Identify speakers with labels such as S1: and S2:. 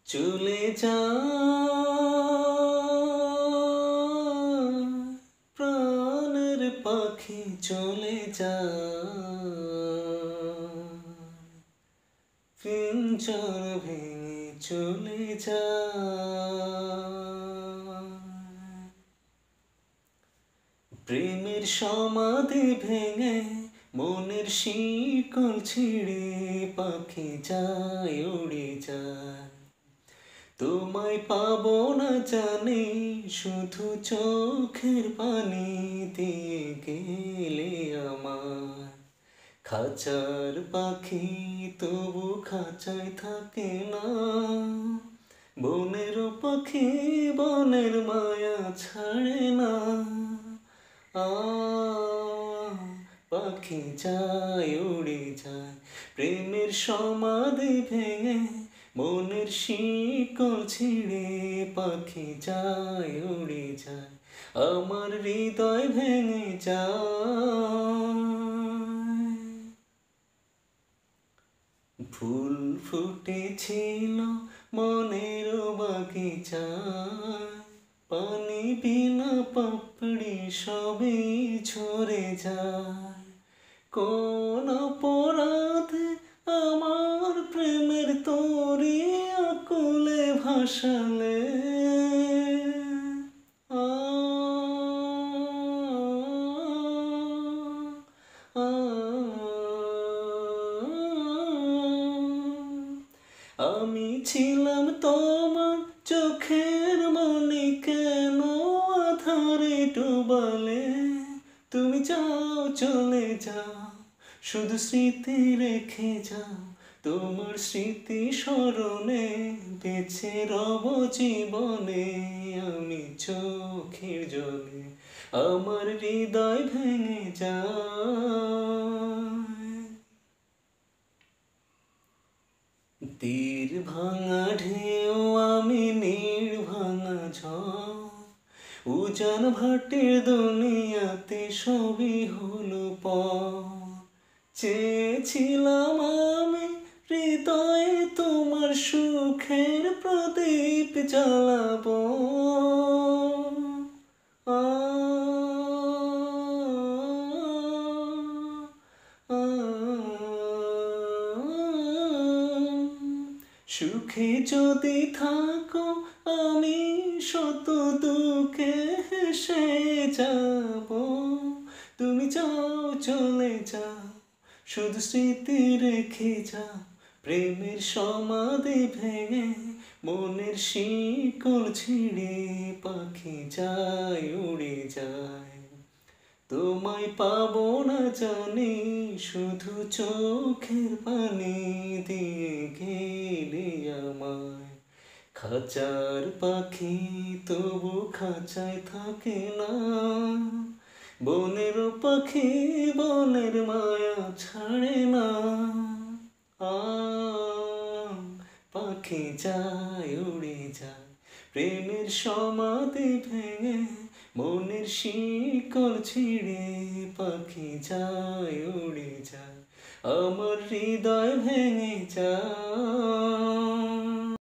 S1: চলে যা প্রাণের পাখি চলে যা পিঞ্জর ভেঙে চলে যা প্রেমের সমাধি ভেঙে মনের শিকল ছিঁড়ে পাখি যায় উড়ে যায় তোমায় পাবো না জানি শুধু চোখের পানি দিয়ে গেলে আমার খাঁচার পাখি তবু খাঁচায় থাকে না বনের পাখি বনের মায়া ছাড়ে না পাখি যায় উড়ে যায় প্রেমের সমাধি ভেঙে মনের শিকল ছিঁড়ে পাখি যায় উড়ে যায় আমার হৃদয় ভেঙে যায় ফুল ফুটেছিল মনের বাগিচায় পানি বিনা পাপড়ি সবই ঝরে যায় কোন অপরাধে আমার প্রেমের তরি আকুলে ভাসালে আমি ছিলাম তোমার চোখের মনি কেন আধারে ডুবালে তুমি যাও চলে যাও শুধু স্মৃতি রেখে যাও তোমার স্মৃতি স্মরণে বেঁচে রব জীবনে আমি চোখের জলে আমার হৃদয় ভেঙে যায় তীর ভাঙা ঢেউ আমি নীড় ভাঙা ঝড় উজান ভাটির দুনিয়াতে সবই হলো চেয়েছিলাম আমি হৃদয়ে তোমার সুখের প্রদীপ জ্বালাবো সুখে যদি থাকো আমি শত দুঃখে হেসে যাব তুমি যাও চলে যাও শুধু স্মৃতি রেখে যাও প্রেমের সমাধি ভেঙে মনের শিকল ছিঁড়ে পাখি যায় উড়ে যায় তোমায় পাবো না জানি শুধু চোখের পানি দিয়ে গেলে আমায় খাঁচার পাখি তবু খাঁচায় থাকে না বনের পাখি বনের মায়া ছাড়ে না পাখি যায় উড়ে যায় প্রেমের সমাধি ভেঙে মনের শিকল ছিঁড়ে পাখি যায় উড়ে যায় আমার হৃদয় ভেঙে যায়।